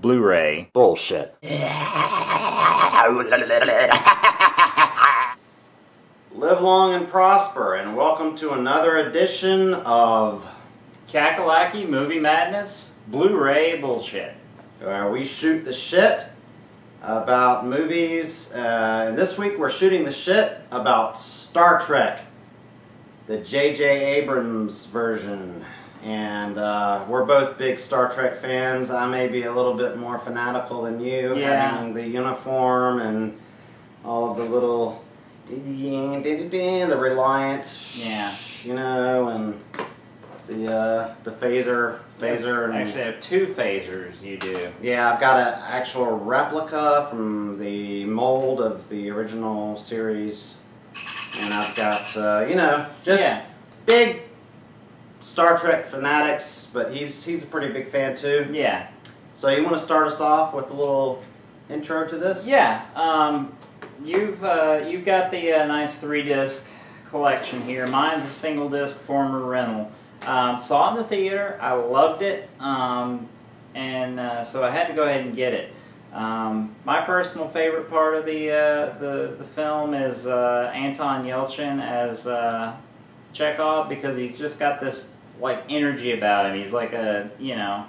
Blu-ray. Bullshit. Live long and prosper, and welcome to another edition of Kakalaki Movie Madness Blu-ray Bullshit. where we shoot the shit about movies, and this week we're shooting the shit about Star Trek, the J.J. Abrams version. And we're both big Star Trek fans. I may be a little bit more fanatical than you, having the uniform and all of the little the Reliant, you know, and the phaser. And, actually, I have two phasers. You do. Yeah, I've got an actual replica from the mold of the original series, and I've got you know, just big Star Trek fanatics, but he's a pretty big fan too. Yeah. So you want to start us off with a little intro to this? Yeah. You've got the nice 3-disc collection here. Mine's a single disc former rental. Saw it in the theater. I loved it, and so I had to go ahead and get it. My personal favorite part of the film is Anton Yelchin as Chekhov, because he's just got this like energy about him. He's like a, you know.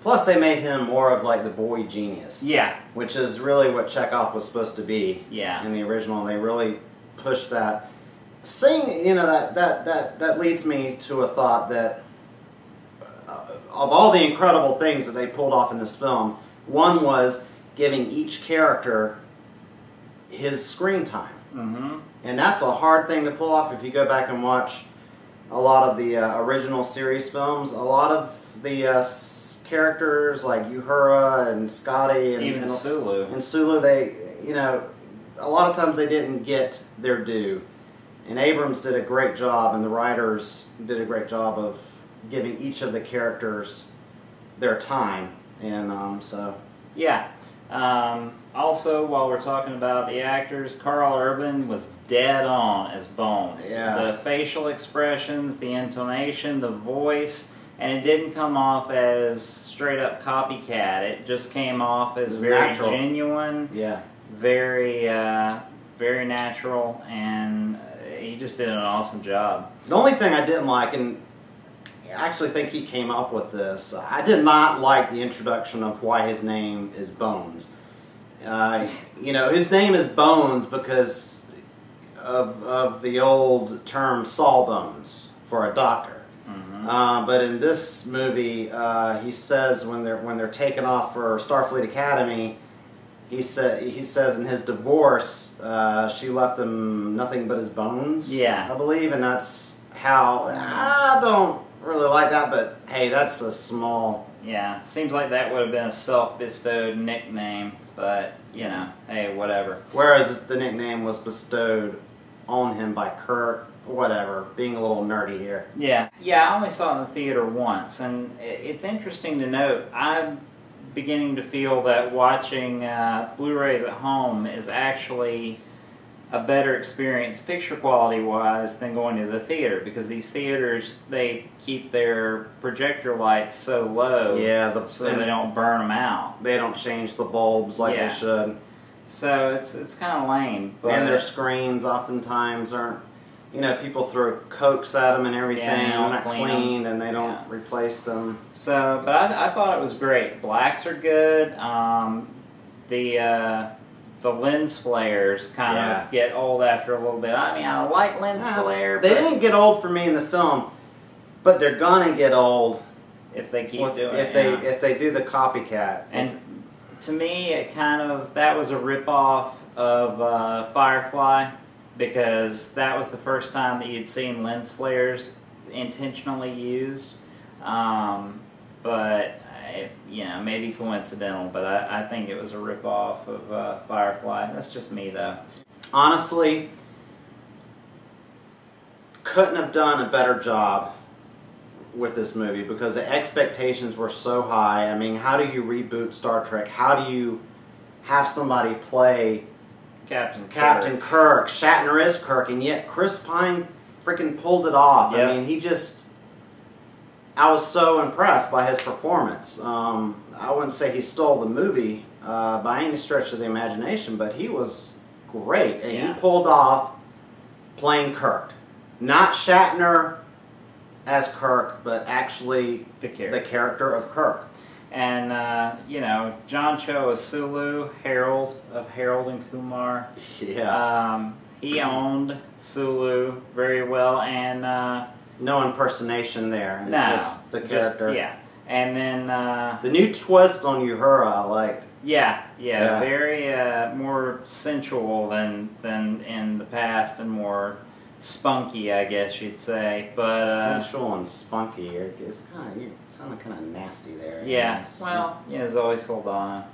Plus, they made him more of like the boy genius. Yeah. Which is really what Chekhov was supposed to be. Yeah. In the original, and they really pushed that. You know, that leads me to a thought that of all the incredible things that they pulled off in this film, one was giving each character his screen time. Mm-hmm. And that's a hard thing to pull off. If you go back and watch a lot of the original series films, a lot of the characters like Uhura and Scotty and even Sulu, they, you know, a lot of times they didn't get their due. And Abrams did a great job, and the writers did a great job of giving each of the characters their time. And so... Yeah. Also, while we're talking about the actors, Carl Urban was dead on as Bones. Yeah. The facial expressions, the intonation, the voice, and it didn't come off as straight up copycat. It just came off as very natural. Genuine, very natural, and he just did an awesome job. The only thing I didn't like, and I actually think he came up with this, I did not like the introduction of why his name is Bones. You know, his name is Bones because of the old term sawbones for a doctor. Mm-hmm. But in this movie, he says when they're taken off for Starfleet Academy, he says in his divorce, she left him nothing but his bones. Yeah, I believe, and that's how. I don't really like that, but hey, that's a small. Yeah, seems like that would have been a self-bestowed nickname, but you know, hey, whatever. Whereas the nickname was bestowed on him by Kirk. Whatever, being a little nerdy here. Yeah, I only saw it in the theater once, and it's interesting to note, I'm beginning to feel that watching Blu-rays at home is actually a better experience picture quality wise than going to the theater, because these theaters, they keep their projector lights so low, so they don't burn them out. They don't change the bulbs like they should. So it's kind of lame. But and their screens oftentimes aren't, you know, people throw Cokes at them and everything, and they're not cleaned, and they don't replace them. So, but I thought it was great. Blacks are good. The lens flares kind of get old after a little bit. I mean, I like lens flare. They didn't get old for me in the film, but they're gonna get old if they keep doing it. If they do the copycat. And to me, it that was a ripoff of Firefly, because that was the first time that you'd seen lens flares intentionally used. But you know, maybe coincidental, but I think it was a ripoff of Firefly. That's just me, though. Honestly, couldn't have done a better job with this movie, because the expectations were so high. I mean, how do you reboot Star Trek? How do you have somebody play Captain Kirk? Shatner is Kirk, and yet Chris Pine freaking pulled it off. Yep. I mean, he just... I was so impressed by his performance. I wouldn't say he stole the movie by any stretch of the imagination, but he was great. And he pulled off playing Kirk. Not Shatner as Kirk, but actually the character of Kirk. And, you know, John Cho as Sulu, Harold of Harold and Kumar. Yeah. He owned Sulu very well, and no impersonation there. It's no, just the character. Yeah. And then the new twist on Uhura I liked. Yeah, very more sensual than in the past, and more spunky, I guess you'd say. But sensual and spunky. It's kind of nasty there. Yeah. Well, yeah, Zoe Saldana.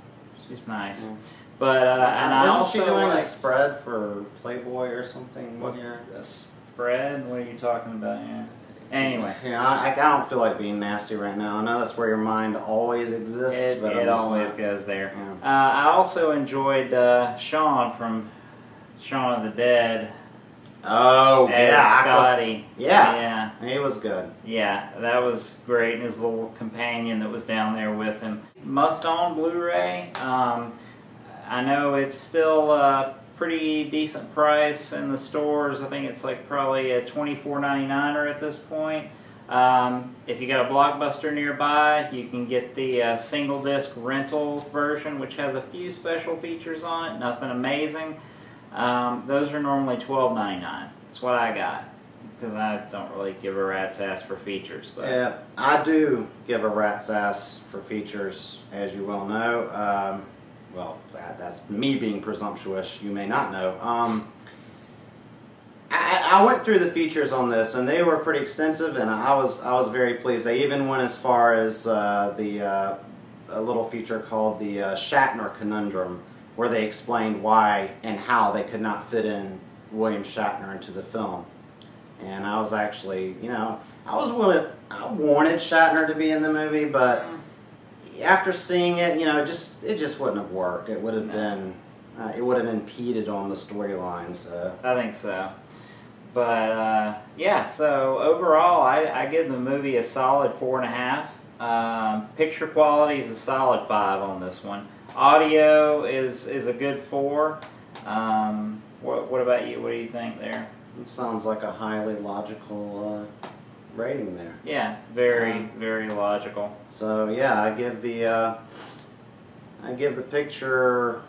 She's nice. Yeah. But and I also she doing a spread for Playboy or something? What year? A spread? What are you talking about? Yeah. Anyway. Yeah, I don't feel like being nasty right now. I know that's where your mind always exists. It always goes there. Yeah. I also enjoyed Shaun from Shaun of the Dead. Oh, yeah. Scotty. Yeah. He was good. Yeah, that was great. And his little companion that was down there with him. Must own Blu-ray. I know it's still a pretty decent price in the stores. I think it's like probably a $24.99 at this point. If you got a Blockbuster nearby, you can get the single disc rental version, which has a few special features on it. Nothing amazing. Those are normally $12.99. That's what I got, because I don't really give a rat's ass for features. But yeah, I do give a rat's ass for features, as you well know. Well, that's me being presumptuous. You may not know. I went through the features on this, and they were pretty extensive, and I was very pleased. They even went as far as a little feature called the Shatner Conundrum, where they explained why and how they could not fit in William Shatner into the film. And I was actually, you know, I wanted Shatner to be in the movie, but after seeing it, you know, it just wouldn't have worked. It would have been, it would have impeded on the storylines. I think so. But yeah, so overall, I give the movie a solid 4.5. Picture quality is a solid 5 on this one. Audio is a good 4. What about you? What do you think there? It sounds like a highly logical rating there. Yeah, very logical. So yeah, I give the picture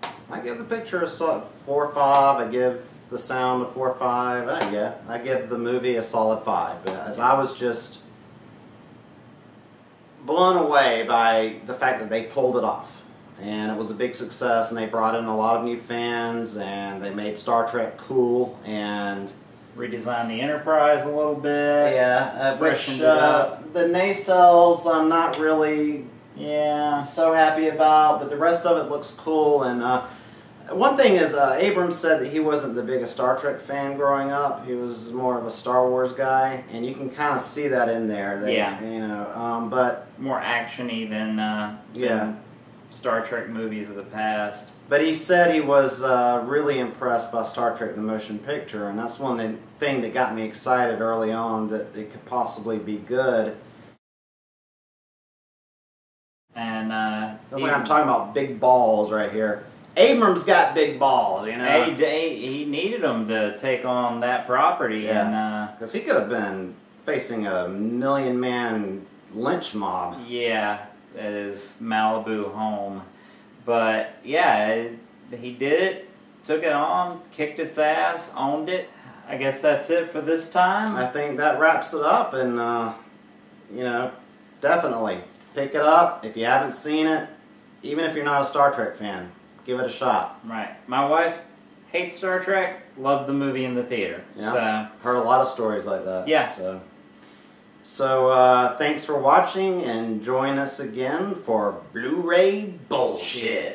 a 4 or 5. I give the sound a 4 or 5. Yeah, I give the movie a solid 5. As I was just blown away by the fact that they pulled it off, and it was a big success, and they brought in a lot of new fans, and they made Star Trek cool, and redesigned the Enterprise a little bit. Yeah, freshened it up. The nacelles I'm not really so happy about, but the rest of it looks cool. And one thing is, Abrams said that he wasn't the biggest Star Trek fan growing up. He was more of a Star Wars guy, and you can kind of see that in there. That, you know, but more actiony than Star Trek movies of the past. But he said he was really impressed by Star Trek the Motion Picture, and that's one thing that got me excited early on, that it could possibly be good. And it's like I'm talking about big balls right here. Abrams got big balls, you know. He needed them to take on that property, and because he could have been facing a 1,000,000-man lynch mob. Yeah, at his Malibu home. But yeah, he did it, took it on, kicked its ass, owned it. I guess that's it for this time. I think that wraps it up, and you know, definitely pick it up if you haven't seen it. Even if you're not a Star Trek fan, give it a shot. Right. My wife hates Star Trek, loved the movie in the theater. Yeah. So heard a lot of stories like that. Yeah. So thanks for watching, and join us again for Blu-ray Bullshit.